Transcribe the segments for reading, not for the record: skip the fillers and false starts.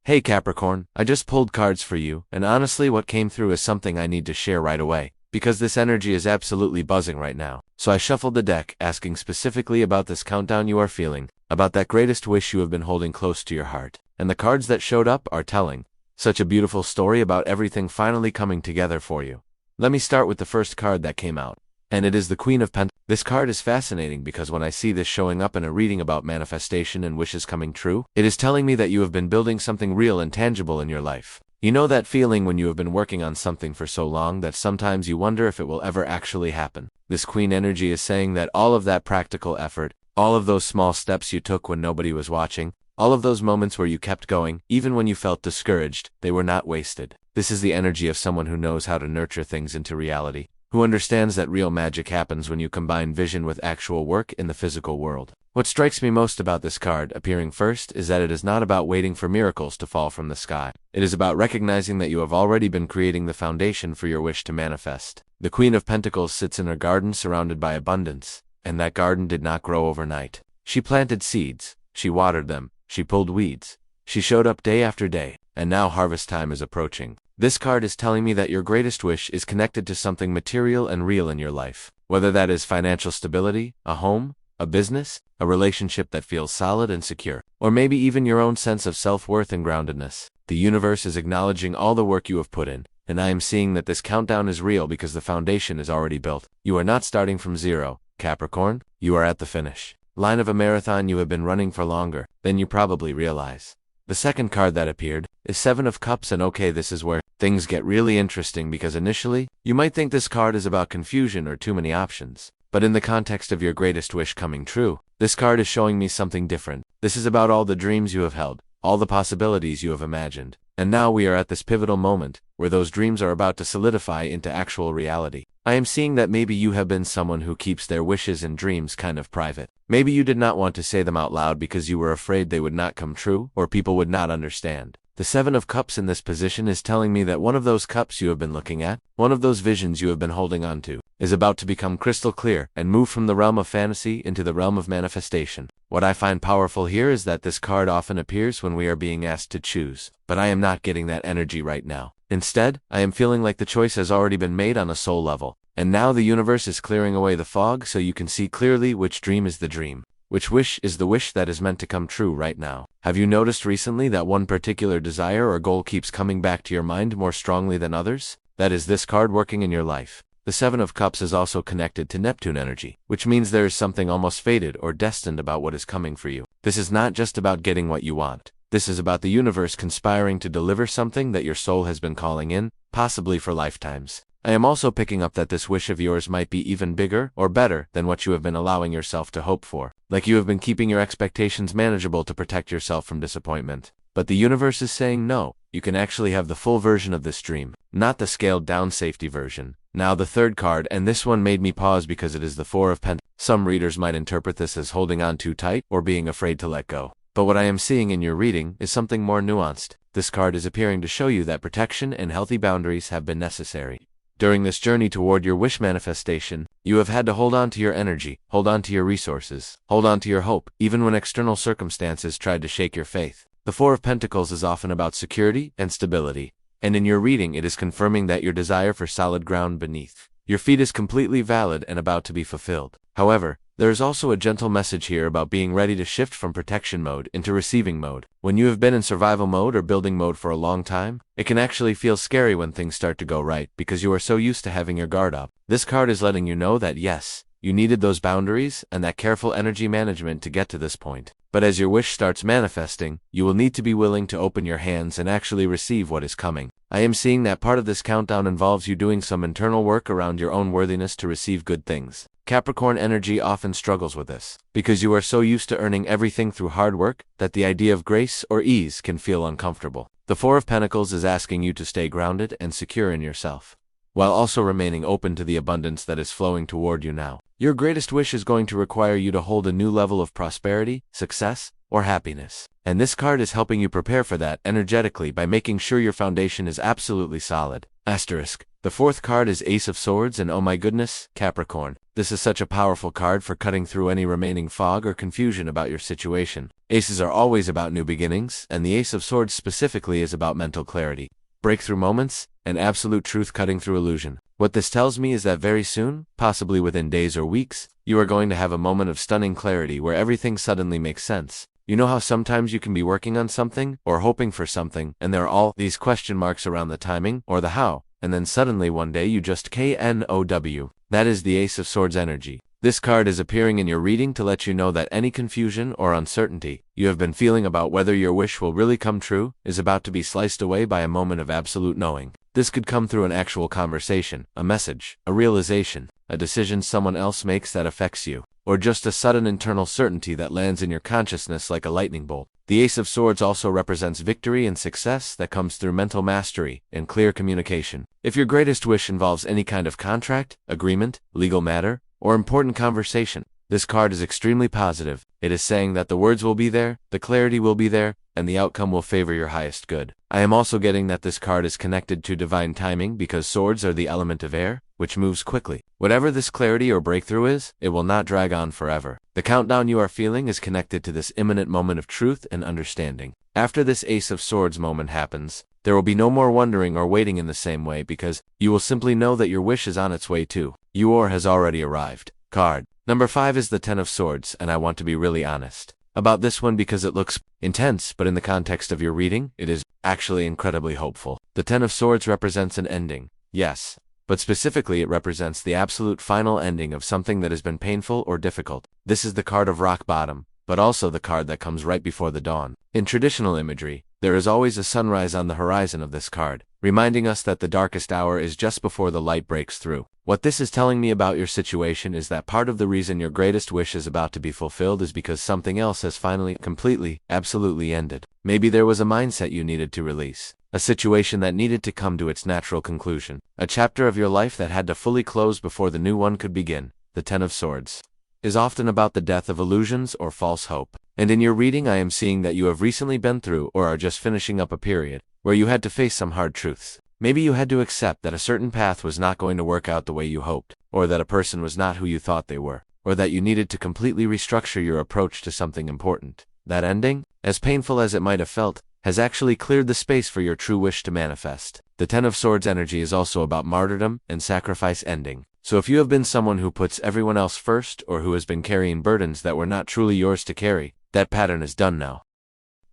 Hey Capricorn, I just pulled cards for you, and honestly what came through is something I need to share right away, because this energy is absolutely buzzing right now. So I shuffled the deck, asking specifically about this countdown you are feeling, about that greatest wish you have been holding close to your heart. And the cards that showed up are telling. Such a beautiful story about everything finally coming together for you. Let me start with the first card that came out. And it is the Queen of Pentacles. This card is fascinating because when I see this showing up in a reading about manifestation and wishes coming true, it is telling me that you have been building something real and tangible in your life. You know that feeling when you have been working on something for so long that sometimes you wonder if it will ever actually happen. This Queen energy is saying that all of that practical effort, all of those small steps you took when nobody was watching, all of those moments where you kept going, even when you felt discouraged, they were not wasted. This is the energy of someone who knows how to nurture things into reality, who understands that real magic happens when you combine vision with actual work in the physical world. What strikes me most about this card appearing first is that it is not about waiting for miracles to fall from the sky. It is about recognizing that you have already been creating the foundation for your wish to manifest. The Queen of Pentacles sits in a garden surrounded by abundance, and that garden did not grow overnight. She planted seeds, she watered them, she pulled weeds, she showed up day after day, and now harvest time is approaching. This card is telling me that your greatest wish is connected to something material and real in your life. Whether that is financial stability, a home, a business, a relationship that feels solid and secure, or maybe even your own sense of self-worth and groundedness. The universe is acknowledging all the work you have put in, and I am seeing that this countdown is real because the foundation is already built. You are not starting from zero, Capricorn, you are at the finish line of a marathon you have been running for longer than you probably realize. The second card that appeared is Seven of Cups, and okay, this is where things get really interesting because initially, you might think this card is about confusion or too many options. But in the context of your greatest wish coming true, this card is showing me something different. This is about all the dreams you have held, all the possibilities you have imagined. And now we are at this pivotal moment, where those dreams are about to solidify into actual reality. I am seeing that maybe you have been someone who keeps their wishes and dreams kind of private. Maybe you did not want to say them out loud because you were afraid they would not come true, or people would not understand. The Seven of Cups in this position is telling me that one of those cups you have been looking at, one of those visions you have been holding on to, is about to become crystal clear and move from the realm of fantasy into the realm of manifestation. What I find powerful here is that this card often appears when we are being asked to choose, but I am not getting that energy right now. Instead, I am feeling like the choice has already been made on a soul level, and now the universe is clearing away the fog so you can see clearly which dream is the dream. Which wish is the wish that is meant to come true right now? Have you noticed recently that one particular desire or goal keeps coming back to your mind more strongly than others? That is this card working in your life. The Seven of Cups is also connected to Neptune energy, which means there is something almost fated or destined about what is coming for you. This is not just about getting what you want. This is about the universe conspiring to deliver something that your soul has been calling in, possibly for lifetimes. I am also picking up that this wish of yours might be even bigger or better than what you have been allowing yourself to hope for. Like you have been keeping your expectations manageable to protect yourself from disappointment. But the universe is saying no, you can actually have the full version of this dream, not the scaled down safety version. Now the third card, and this one made me pause because it is the Four of Pentacles. Some readers might interpret this as holding on too tight or being afraid to let go. But what I am seeing in your reading is something more nuanced. This card is appearing to show you that protection and healthy boundaries have been necessary. During this journey toward your wish manifestation, you have had to hold on to your energy, hold on to your resources, hold on to your hope, even when external circumstances tried to shake your faith. The Four of Pentacles is often about security and stability, and in your reading it is confirming that your desire for solid ground beneath your feet is completely valid and about to be fulfilled. However, there is also a gentle message here about being ready to shift from protection mode into receiving mode. When you have been in survival mode or building mode for a long time, it can actually feel scary when things start to go right because you are so used to having your guard up. This card is letting you know that yes, you needed those boundaries and that careful energy management to get to this point. But as your wish starts manifesting, you will need to be willing to open your hands and actually receive what is coming. I am seeing that part of this countdown involves you doing some internal work around your own worthiness to receive good things. Capricorn energy often struggles with this, because you are so used to earning everything through hard work that the idea of grace or ease can feel uncomfortable. The Four of Pentacles is asking you to stay grounded and secure in yourself, while also remaining open to the abundance that is flowing toward you now. Your greatest wish is going to require you to hold a new level of prosperity, success, or happiness. And this card is helping you prepare for that energetically by making sure your foundation is absolutely solid. Asterisk. The fourth card is Ace of Swords, and oh my goodness, Capricorn. This is such a powerful card for cutting through any remaining fog or confusion about your situation. Aces are always about new beginnings, and the Ace of Swords specifically is about mental clarity, breakthrough moments, and absolute truth cutting through illusion. What this tells me is that very soon, possibly within days or weeks, you are going to have a moment of stunning clarity where everything suddenly makes sense. You know how sometimes you can be working on something or hoping for something, and there are all these question marks around the timing or the how, and then suddenly one day you just KNOW. That is the Ace of Swords energy. This card is appearing in your reading to let you know that any confusion or uncertainty you have been feeling about whether your wish will really come true is about to be sliced away by a moment of absolute knowing. This could come through an actual conversation, a message, a realization, a decision someone else makes that affects you, or just a sudden internal certainty that lands in your consciousness like a lightning bolt. The Ace of Swords also represents victory and success that comes through mental mastery and clear communication. If your greatest wish involves any kind of contract, agreement, legal matter, or important conversation, this card is extremely positive. It is saying that the words will be there, the clarity will be there, and the outcome will favor your highest good. I am also getting that this card is connected to divine timing because swords are the element of air, which moves quickly. Whatever this clarity or breakthrough is, it will not drag on forever. The countdown you are feeling is connected to this imminent moment of truth and understanding. After this Ace of Swords moment happens, there will be no more wondering or waiting in the same way because you will simply know that your wish is on its way too. Or has already arrived. Card number 5 is the Ten of Swords, and I want to be really honest about this one because it looks intense, but in the context of your reading, it is actually incredibly hopeful. The Ten of Swords represents an ending, yes, but specifically it represents the absolute final ending of something that has been painful or difficult. This is the card of rock bottom, but also the card that comes right before the dawn. In traditional imagery, there is always a sunrise on the horizon of this card, reminding us that the darkest hour is just before the light breaks through. What this is telling me about your situation is that part of the reason your greatest wish is about to be fulfilled is because something else has finally, completely, absolutely ended. Maybe there was a mindset you needed to release, a situation that needed to come to its natural conclusion, a chapter of your life that had to fully close before the new one could begin. The Ten of Swords is often about the death of illusions or false hope. And in your reading I am seeing that you have recently been through or are just finishing up a period where you had to face some hard truths. Maybe you had to accept that a certain path was not going to work out the way you hoped, or that a person was not who you thought they were, or that you needed to completely restructure your approach to something important. That ending, as painful as it might have felt, has actually cleared the space for your true wish to manifest. The Ten of Swords energy is also about martyrdom and sacrifice ending. So if you have been someone who puts everyone else first or who has been carrying burdens that were not truly yours to carry, that pattern is done now.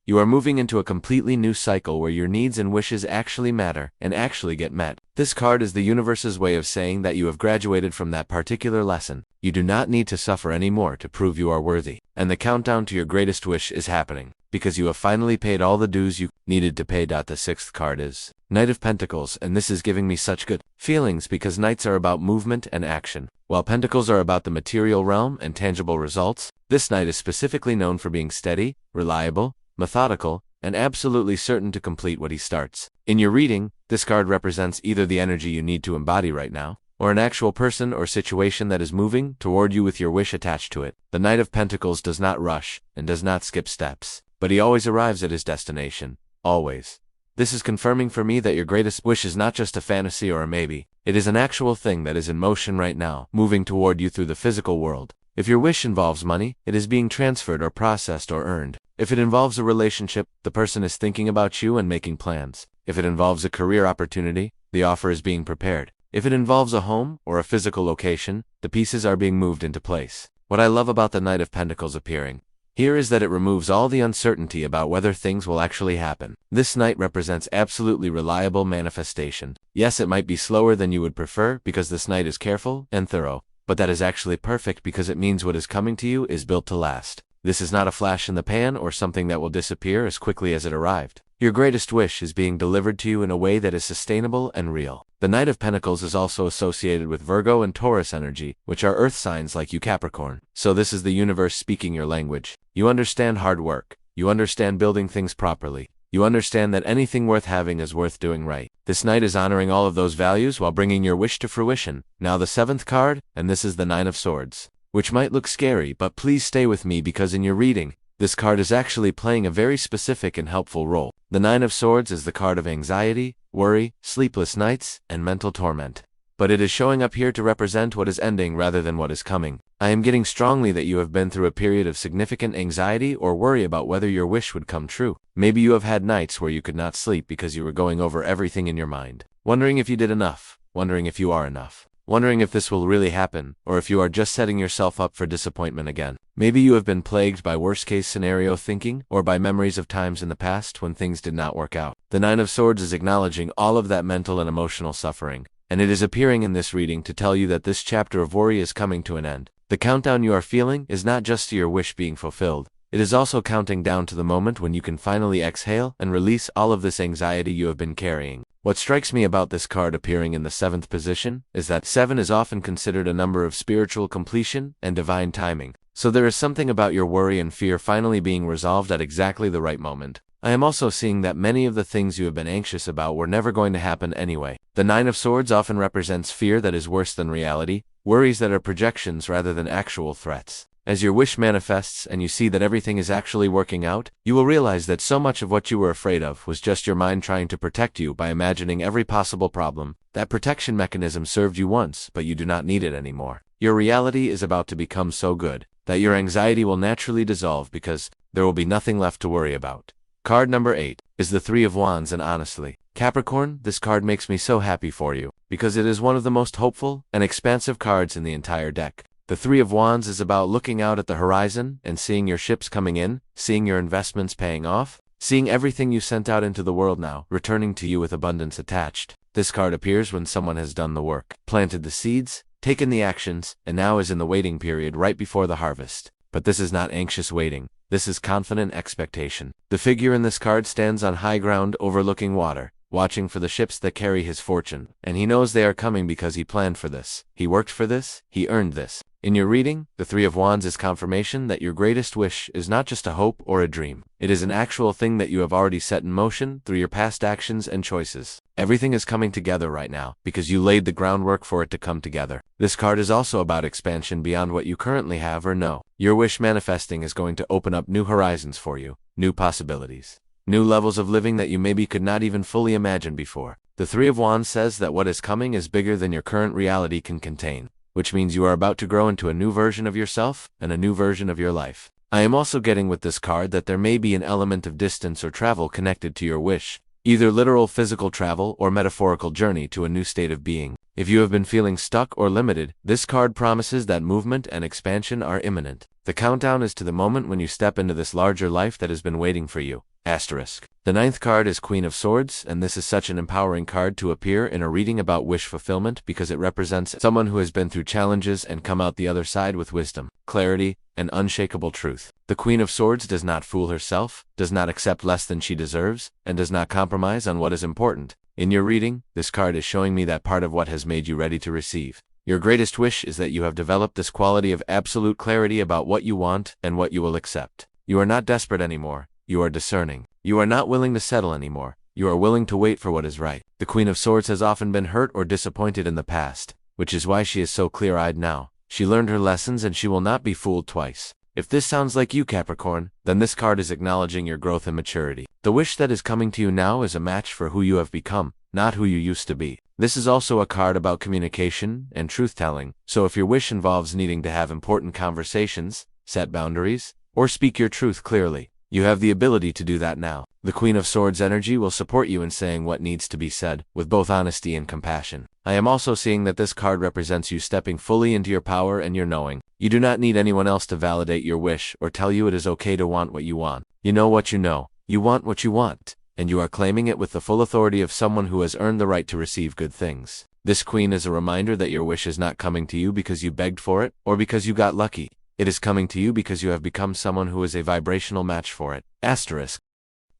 You are moving into a completely new cycle where your needs and wishes actually matter and actually get met. This card is the universe's way of saying that you have graduated from that particular lesson. You do not need to suffer anymore to prove you are worthy. And the countdown to your greatest wish is happening, because you have finally paid all the dues you needed to pay. The sixth card is Knight of Pentacles, and this is giving me such good feelings because Knights are about movement and action, while Pentacles are about the material realm and tangible results. This Knight is specifically known for being steady, reliable, methodical, and absolutely certain to complete what he starts. In your reading, this card represents either the energy you need to embody right now, or an actual person or situation that is moving toward you with your wish attached to it. The Knight of Pentacles does not rush and does not skip steps, but he always arrives at his destination. Always. This is confirming for me that your greatest wish is not just a fantasy or a maybe. It is an actual thing that is in motion right now, moving toward you through the physical world. If your wish involves money, it is being transferred or processed or earned. If it involves a relationship, the person is thinking about you and making plans. If it involves a career opportunity, the offer is being prepared. If it involves a home or a physical location, the pieces are being moved into place. What I love about the Knight of Pentacles appearing here is that it removes all the uncertainty about whether things will actually happen. This Knight represents absolutely reliable manifestation. Yes, it might be slower than you would prefer because this Knight is careful and thorough, but that is actually perfect because it means what is coming to you is built to last. This is not a flash in the pan or something that will disappear as quickly as it arrived. Your greatest wish is being delivered to you in a way that is sustainable and real. The Knight of Pentacles is also associated with Virgo and Taurus energy, which are earth signs like you, Capricorn. So this is the universe speaking your language. You understand hard work. You understand building things properly. You understand that anything worth having is worth doing right. This Knight is honoring all of those values while bringing your wish to fruition. Now the seventh card, and this is the Nine of Swords, which might look scary, but please stay with me because in your reading, this card is actually playing a very specific and helpful role. The Nine of Swords is the card of anxiety, worry, sleepless nights, and mental torment. But it is showing up here to represent what is ending rather than what is coming. I am getting strongly that you have been through a period of significant anxiety or worry about whether your wish would come true. Maybe you have had nights where you could not sleep because you were going over everything in your mind, wondering if you did enough, wondering if you are enough, wondering if this will really happen, or if you are just setting yourself up for disappointment again. Maybe you have been plagued by worst-case scenario thinking, or by memories of times in the past when things did not work out. The Nine of Swords is acknowledging all of that mental and emotional suffering, and it is appearing in this reading to tell you that this chapter of worry is coming to an end. The countdown you are feeling is not just to your wish being fulfilled, it is also counting down to the moment when you can finally exhale and release all of this anxiety you have been carrying. What strikes me about this card appearing in the 7th position is that 7 is often considered a number of spiritual completion and divine timing. So there is something about your worry and fear finally being resolved at exactly the right moment. I am also seeing that many of the things you have been anxious about were never going to happen anyway. The Nine of Swords often represents fear that is worse than reality, worries that are projections rather than actual threats. As your wish manifests and you see that everything is actually working out, you will realize that so much of what you were afraid of was just your mind trying to protect you by imagining every possible problem. That protection mechanism served you once, but you do not need it anymore. Your reality is about to become so good that your anxiety will naturally dissolve because there will be nothing left to worry about. Card number 8 is the Three of Wands, and honestly, Capricorn, this card makes me so happy for you, because it is one of the most hopeful and expansive cards in the entire deck. The Three of Wands is about looking out at the horizon and seeing your ships coming in, seeing your investments paying off, seeing everything you sent out into the world now returning to you with abundance attached. This card appears when someone has done the work, planted the seeds, taken the actions, and now is in the waiting period right before the harvest. But this is not anxious waiting. This is confident expectation. The figure in this card stands on high ground overlooking water, watching for the ships that carry his fortune, and he knows they are coming because he planned for this. He worked for this. He earned this. In your reading, the Three of Wands is confirmation that your greatest wish is not just a hope or a dream. It is an actual thing that you have already set in motion through your past actions and choices. Everything is coming together right now because you laid the groundwork for it to come together. This card is also about expansion beyond what you currently have or know. Your wish manifesting is going to open up new horizons for you, new possibilities, new levels of living that you maybe could not even fully imagine before. The Three of Wands says that what is coming is bigger than your current reality can contain, which means you are about to grow into a new version of yourself and a new version of your life. I am also getting with this card that there may be an element of distance or travel connected to your wish, either literal physical travel or metaphorical journey to a new state of being. If you have been feeling stuck or limited, this card promises that movement and expansion are imminent. The countdown is to the moment when you step into this larger life that has been waiting for you. Asterisk. The 9th card is Queen of Swords, and this is such an empowering card to appear in a reading about wish fulfillment because it represents someone who has been through challenges and come out the other side with wisdom, clarity, and unshakable truth. The Queen of Swords does not fool herself, does not accept less than she deserves, and does not compromise on what is important. In your reading, this card is showing me that part of what has made you ready to receive. Your greatest wish is that you have developed this quality of absolute clarity about what you want and what you will accept. You are not desperate anymore. You are discerning. You are not willing to settle anymore. You are willing to wait for what is right. The Queen of Swords has often been hurt or disappointed in the past, which is why she is so clear-eyed now. She learned her lessons and she will not be fooled twice. If this sounds like you, Capricorn, then this card is acknowledging your growth and maturity. The wish that is coming to you now is a match for who you have become, not who you used to be. This is also a card about communication and truth-telling, so if your wish involves needing to have important conversations, set boundaries, or speak your truth clearly, you have the ability to do that now. The Queen of Swords energy will support you in saying what needs to be said, with both honesty and compassion. I am also seeing that this card represents you stepping fully into your power and your knowing. You do not need anyone else to validate your wish or tell you it is okay to want what you want. You know what you know. You want what you want, and you are claiming it with the full authority of someone who has earned the right to receive good things. This Queen is a reminder that your wish is not coming to you because you begged for it or because you got lucky. It is coming to you because you have become someone who is a vibrational match for it. Asterisk.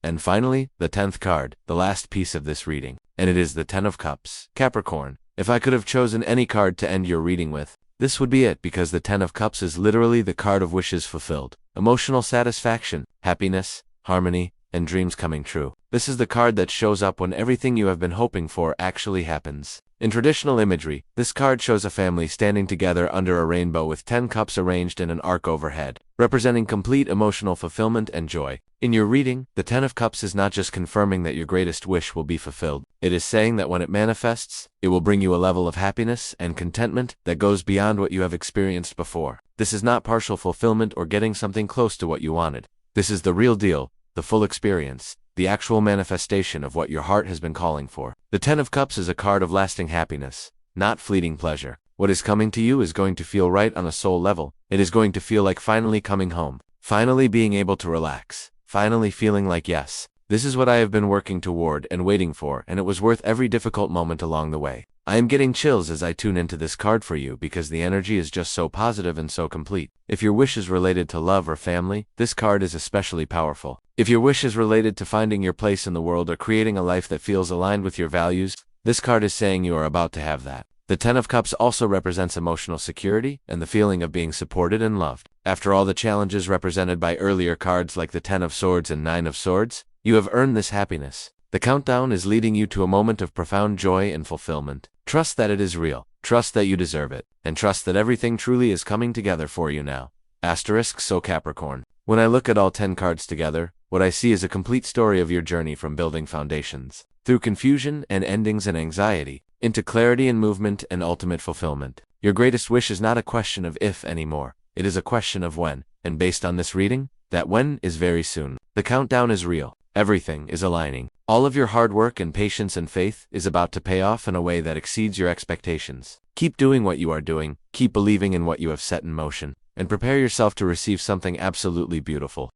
And finally, the 10th card, the last piece of this reading, and it is the 10 of Cups. Capricorn, if I could have chosen any card to end your reading with, this would be it, because the 10 of Cups is literally the card of wishes fulfilled. Emotional satisfaction, happiness, harmony, and dreams coming true. This is the card that shows up when everything you have been hoping for actually happens. In traditional imagery, this card shows a family standing together under a rainbow with 10 cups arranged in an arc overhead, representing complete emotional fulfillment and joy. In your reading, the 10 of Cups is not just confirming that your greatest wish will be fulfilled. It is saying that when it manifests, it will bring you a level of happiness and contentment that goes beyond what you have experienced before. This is not partial fulfillment or getting something close to what you wanted. This is the real deal, the full experience, the actual manifestation of what your heart has been calling for. The 10 of Cups is a card of lasting happiness, not fleeting pleasure. What is coming to you is going to feel right on a soul level. It is going to feel like finally coming home, finally being able to relax, finally feeling like yes, this is what I have been working toward and waiting for, and it was worth every difficult moment along the way. I am getting chills as I tune into this card for you because the energy is just so positive and so complete. If your wish is related to love or family, this card is especially powerful. If your wish is related to finding your place in the world or creating a life that feels aligned with your values, this card is saying you are about to have that. The 10 of Cups also represents emotional security and the feeling of being supported and loved. After all the challenges represented by earlier cards like the 10 of Swords and 9 of Swords, you have earned this happiness. The countdown is leading you to a moment of profound joy and fulfillment. Trust that it is real, trust that you deserve it, and trust that everything truly is coming together for you now. So Capricorn. When I look at all 10 cards together, what I see is a complete story of your journey from building foundations, through confusion and endings and anxiety, into clarity and movement and ultimate fulfillment. Your greatest wish is not a question of if anymore, it is a question of when, and based on this reading, that when is very soon. The countdown is real. Everything is aligning. All of your hard work and patience and faith is about to pay off in a way that exceeds your expectations. Keep doing what you are doing, keep believing in what you have set in motion, and prepare yourself to receive something absolutely beautiful.